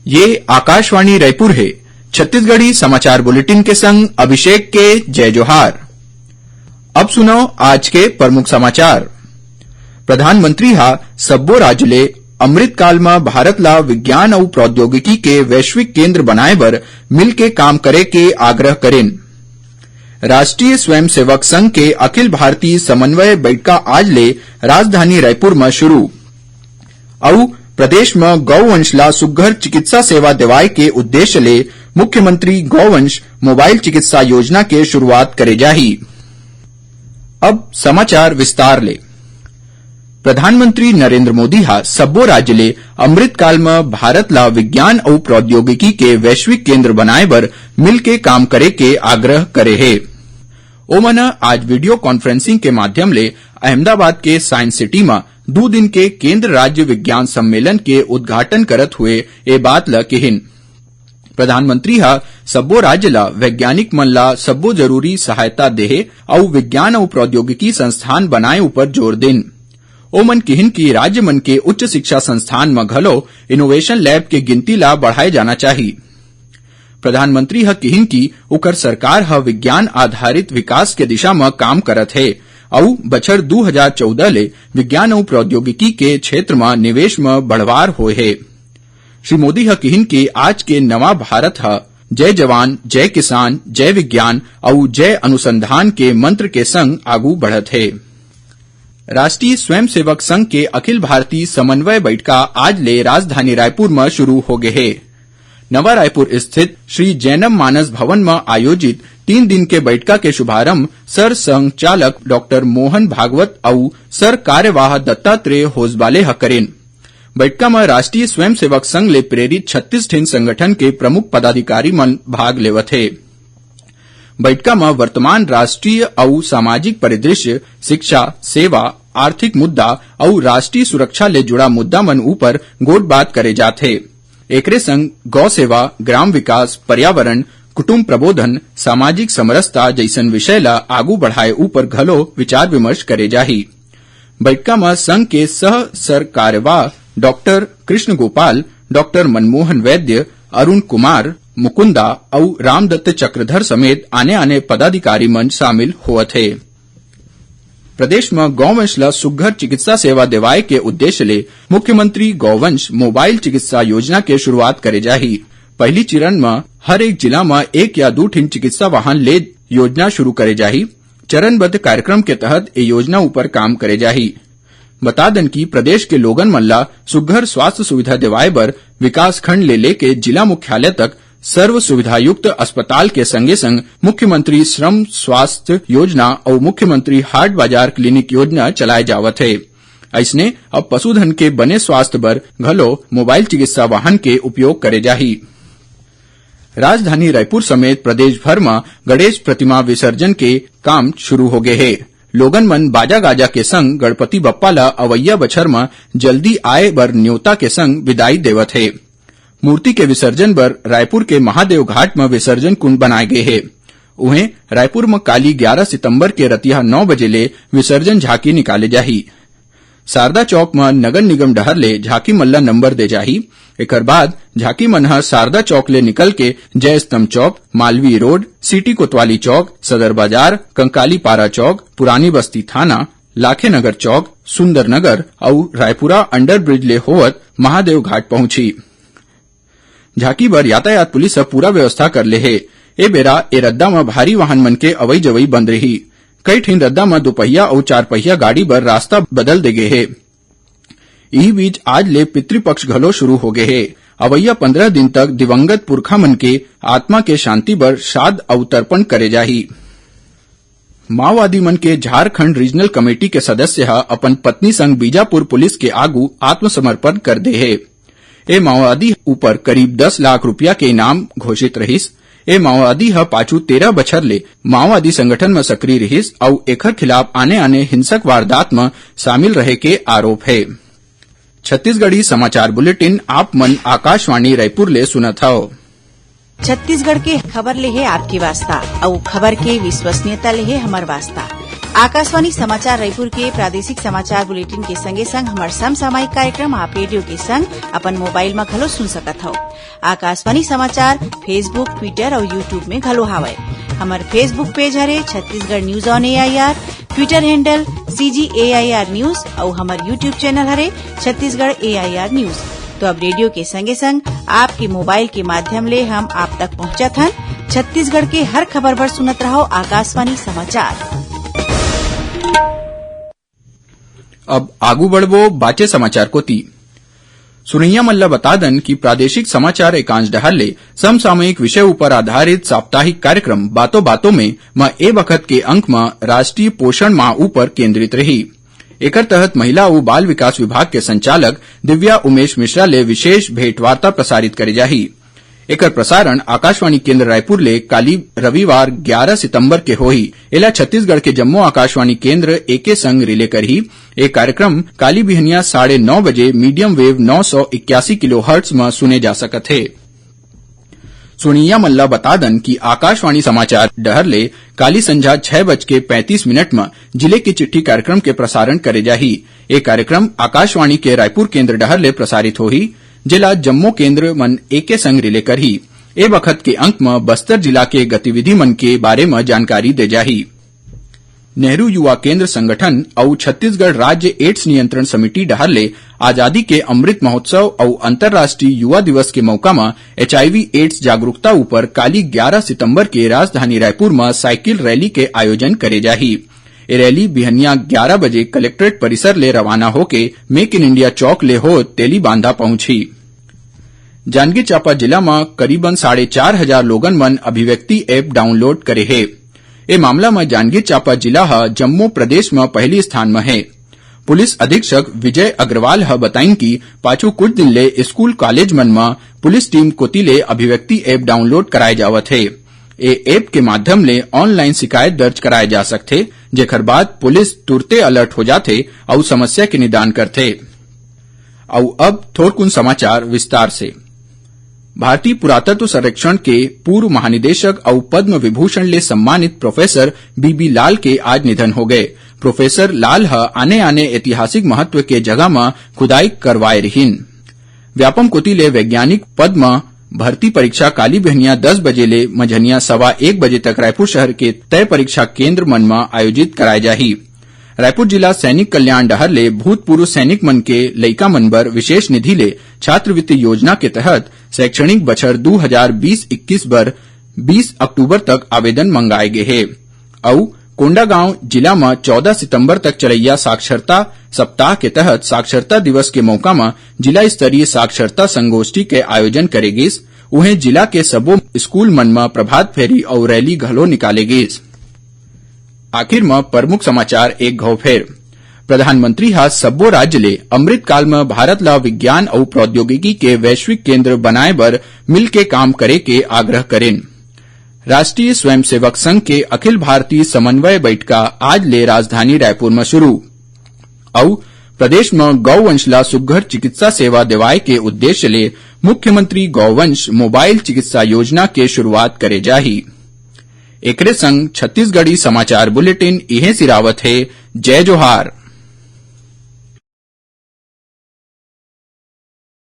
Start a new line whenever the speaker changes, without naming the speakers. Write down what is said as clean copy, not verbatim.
ये आकाशवाणी रायपुर है। छत्तीसगढ़ी समाचार बुलेटिन के संग अभिषेक के जय जोहार। अब सुनो आज के प्रमुख समाचार। प्रधानमंत्री हा सब्बो राज्य ले अमृतकाल में भारत ला विज्ञान और प्रौद्योगिकी के वैश्विक केंद्र बनाए बर मिलके काम करे के आग्रह करेन। राष्ट्रीय स्वयंसेवक संघ के अखिल भारतीय समन्वय बैठका आज ले राजधानी रायपुर में शुरू। और प्रदेश में गौवंश ला सुघ्घर चिकित्सा सेवा देवाए के उद्देश्य ले मुख्यमंत्री गौवंश मोबाइल चिकित्सा योजना के शुरुआत करे जाही। अब समाचार विस्तार ले। प्रधानमंत्री नरेंद्र मोदी हा सब्बो राज्य ले अमृतकाल में भारत ला विज्ञान और प्रौद्योगिकी के वैश्विक केंद्र बनाए बर मिलके काम करे के आग्रह करे है। ओमन आज वीडियो कॉन्फ्रेंसिंग के माध्यम ले अहमदाबाद के साइंस सिटी में 2 दिन के केंद्र राज्य विज्ञान सम्मेलन के उद्घाटन करत हुए ए बात ल कहिन। प्रधानमंत्री हा सब्बो राज्य ला वैज्ञानिक मन ला सब्बो जरूरी सहायता देहे और विज्ञान और प्रौद्योगिकी संस्थान बनाए ऊपर जोर देन। ओमन कहिन कि राज्य मन के उच्च शिक्षा संस्थान में घलो इनोवेशन लैब के गिनती ला बढ़ाए जाना चाहिए। प्रधानमंत्री हा कहिन कि उकर सरकार हा विज्ञान आधारित विकास के दिशा में काम करत है और बछर 2014 ले विज्ञान और प्रौद्योगिकी के क्षेत्र में निवेश में बढ़वार होए है। श्री मोदी हा कहिन कि आज के नवा भारत हा जय जवान, जय किसान, जय विज्ञान और जय अनुसंधान के मंत्र के संग आगू बढ़त है। राष्ट्रीय स्वयंसेवक संघ के अखिल भारतीय समन्वय बैठका आज ले राजधानी रायपुर में शुरू हो गए है। नवा रायपुर स्थित श्री जैनम मानस भवन में आयोजित 3 दिन के बैठका के शुभारंभ सर संघ चालक डॉक्टर मोहन भागवत और सर कार्यवाह दत्तात्रेय होसबाले हा करेन। बैठका में राष्ट्रीय स्वयंसेवक संघ ले प्रेरित 36 ठिन संगठन के प्रमुख पदाधिकारी मन भाग लेवत है। बैठका में वर्तमान राष्ट्रीय और सामाजिक परिदृश्य, शिक्षा, सेवा, आर्थिक मुद्दा और राष्ट्रीय सुरक्षा ले जुड़ा मुद्दा मन ऊपर गोट बात करे जाथे। एकरे संग गौ सेवा, ग्राम विकास, पर्यावरण, कुटुंब प्रबोधन, सामाजिक समरसता जैसन विषय ला आगू बढ़ाए ऊपर घलो विचार विमर्श करे जाही। बैठका में संघ के सह सर कार्यवाह डॉक्टर कृष्ण गोपाल, डॉक्टर मनमोहन वैद्य, अरुण कुमार, मुकुंदा और रामदत्त चक्रधर समेत आने पदाधिकारी मन शामिल हुए थे। प्रदेश में गौवंश ला सुघ्घर चिकित्सा सेवा देवाए के उद्देश्य ले मुख्यमंत्री गौवंश मोबाइल चिकित्सा योजना के शुरुआत करे जाही। पहली चरण में हर एक जिला में 1 या 2 ठिन चिकित्सा वाहन ले योजना शुरू करे जाही। चरणबद्ध कार्यक्रम के तहत ये योजना ऊपर काम करे जाही। बता दें कि प्रदेश के लोगन मन ला सुघ्घर स्वास्थ्य सुविधा देवाए बर विकास खंड ले लेके जिला मुख्यालय तक सर्व सुविधा युक्त अस्पताल के संगे संग मुख्यमंत्री श्रम स्वास्थ्य योजना और मुख्यमंत्री हाट बाजार क्लिनिक योजना चलाए जावत है। ऐसने अब पशुधन के बने स्वास्थ्य बर घलो मोबाइल चिकित्सा वाहन के उपयोग करे जाही। राजधानी रायपुर समेत प्रदेश भर में गणेश प्रतिमा विसर्जन के काम शुरू हो गए है। लोगन मन बाजा गाजा के संग गणपति बप्पा ला अवैया बछर में जल्दी आए बर न्योता के संग विदाई देवत है। मूर्ति के विसर्जन बर रायपुर के महादेव घाट में विसर्जन कुंड बनाए गए है। उन्हें रायपुर में काली 11 सितंबर के रतिया 9 बजे ले विसर्जन झांकी निकाले जाही। शारदा चौक में नगर निगम डहर ले झांकी मल्ला नंबर दे जाही। एकर बाद झांकी मन ह शारदा चौक ले निकल के जय स्तंभ चौक, मालवीय रोड, सिटी कोतवाली चौक, सदर बाजार, कंकाली पारा चौक, पुरानी बस्ती थाना, लाखे नगर चौक, सुंदर नगर और रायपुरा अंडर ब्रिज ले होवत महादेव घाट पहुंची। झांकी बर यातायात पुलिस पूरा व्यवस्था कर ले है। ए बेरा ए रद्दा में भारी वाहन मन के अवई जवई बंद रही। कई ठिन रद्दा में 2 पहिया और 4 पहिया गाड़ी बर रास्ता बदल दे गए है। यही बीच आज ले पितृपक्ष घलो शुरू हो गए है। अवैया 15 दिन तक दिवंगत पुरखा मन के आत्मा के शांति बर श्राद्ध और तर्पण करे जाही। माओवादी मन के झारखंड रीजनल कमेटी के सदस्य अपन पत्नी संग बीजापुर पुलिस के आगू आत्मसमर्पण कर दे है। ए माओवादी ऊपर करीब 10 लाख रुपया के इनाम घोषित रहिस। ए माओवादी पाछू 13 बछर ले माओवादी संगठन में सक्रिय रहिस और एकर खिलाफ आने हिंसक वारदात में शामिल रहे के आरोप है। छत्तीसगढ़ी समाचार बुलेटिन आप मन आकाशवाणी रायपुर ले सुनत हव।
छत्तीसगढ़ के खबर ले है आपकी वास्ता और खबर के विश्वसनीयता ले है हमार वास्ता। आकाशवाणी समाचार रायपुर के प्रादेशिक समाचार बुलेटिन के संगे संग हमार समसामयिक कार्यक्रम आप रेडियो के संग अपन मोबाइल में घलो सुन सकत हव। आकाशवाणी समाचार फेसबुक, ट्विटर और यूट्यूब में घलो हावय। हमार फेसबुक पेज हरे Chhattisgarh news on AIR, Twitter handle CGAIR news और हमार यूट्यूब चैनल हरे छत्तीसगढ़ AIR न्यूज। तो अब रेडियो के संगे संग आपके मोबाइल के माध्यम ले हम आप तक पहुंचत हन। छत्तीसगढ़ के हर खबर पर सुनत रहो आकाशवाणी समाचार।
अब आगू बढ़बो बाचे समाचार को ती सुनैया मल्ला बता दन कि प्रादेशिक समाचार एकांश डहर ले समसामयिक विषय ऊपर आधारित साप्ताहिक कार्यक्रम बातों बातों में ए वक्त के अंक में राष्ट्रीय पोषण माह ऊपर केंद्रित रही। एकर तहत महिला और बाल विकास विभाग के संचालक दिव्या उमेश मिश्रा ले विशेष भेंटवार्ता प्रसारित करे जाही। एकर प्रसारण आकाशवाणी केंद्र रायपुर ले काली रविवार 11 सितंबर के होही। एला छत्तीसगढ़ के जम्मू आकाशवाणी केंद्र एके संग रिले करही। एक कार्यक्रम काली बिहनिया 9:30 बजे मीडियम वेव 981 किलोहर्ट्ज में सुने जा सकत है। सुनिया मल्ला बता दन कि आकाशवाणी समाचार डहर ले काली संझा 6:35 में जिले की चिट्ठी कार्यक्रम के प्रसारण करे जाही। एक कार्यक्रम आकाशवाणी के रायपुर केंद्र डहर ले प्रसारित होही, जिला जम्मू केंद्र मन एके संग रिले करही। ए वक्त के अंक में बस्तर जिला के गतिविधि मन के बारे में जानकारी दे जाही। नेहरू युवा केंद्र संगठन और छत्तीसगढ़ राज्य एड्स नियंत्रण समिति डहर ले आजादी के अमृत महोत्सव और अंतर्राष्ट्रीय युवा दिवस के मौका में HIV एड्स जागरूकता ऊपर काली 11 सितंबर के राजधानी रायपुर में साइकिल रैली के आयोजन करे जाही। ये रैली बिहनिया 11 बजे कलेक्ट्रेट परिसर ले रवाना होके मेक इन इंडिया चौक ले हो तेली बांधा पहुंची। जांजगीर चांपा जिला में करीबन 4,500 लोगन मन अभिव्यक्ति ऐप डाउनलोड करे है। ए मामला में जांजगीर चांपा जिला जम्मू प्रदेश में पहली स्थान में है। पुलिस अधीक्षक विजय अग्रवाल बताइन कि पाछू कुछ दिन ले स्कूल कॉलेज मन में पुलिस टीम कोती ले अभिव्यक्ति ऐप डाउनलोड कराए जावत है। ए ऐप के माध्यम ले ऑनलाइन शिकायत दर्ज कराए जा सकथे, जेकर बाद पुलिस तुरते अलर्ट हो जाथे और समस्या के निदान करथे। और अब थोड़कुन समाचार विस्तार से। भारतीय पुरातत्व सर्वेक्षण के पूर्व महानिदेशक और पद्म विभूषण ले सम्मानित प्रोफेसर BB लाल के आज निधन हो गए। प्रोफेसर लाल आने ऐतिहासिक महत्व के जगह में खुदाई करवाए रहीन। व्यापम कोती ले वैज्ञानिक पद्म भर्ती परीक्षा काली बिहनिया 10 बजे ले मझनिया 1:15 बजे तक रायपुर शहर के तय परीक्षा केंद्र मन में आयोजित कराए जाही। रायपुर जिला सैनिक कल्याण डहर ले भूतपूर्व सैनिक मन के लइका मन बर विशेष निधि ले छात्रवृत्ति योजना के तहत शैक्षणिक बछर 2020-21 बर 20 अक्टूबर तक आवेदन मंगाए गए हैं। और कोंडागांव जिला में 14 सितंबर तक चलैया साक्षरता सप्ताह के तहत साक्षरता दिवस के मौका में जिला स्तरीय साक्षरता संगोष्ठी के आयोजन करेगिस। उन्हें जिला के सबो स्कूल मन में प्रभात फेरी और रैली घलो निकालेगिस। आखिर में प्रमुख समाचार एक घाव फेर। प्रधानमंत्री सब्बो राज्य ले अमृत काल में भारत ला विज्ञान और प्रौद्योगिकी के वैश्विक केंद्र बनाए बर मिल के काम करे के आग्रह करेन। राष्ट्रीय स्वयंसेवक संघ के अखिल भारतीय समन्वय बैठका आज ले राजधानी रायपुर में शुरू। और प्रदेश में गौवंश ला सुघ्घर चिकित्सा सेवा देवाए के उद्देश्य ले मुख्यमंत्री गौवंश मोबाइल चिकित्सा योजना के शुरुआत करे जाही। एकरे संग छत्तीसगढ़ी समाचार बुलेटिन इहे सिरावत है। जय जोहार।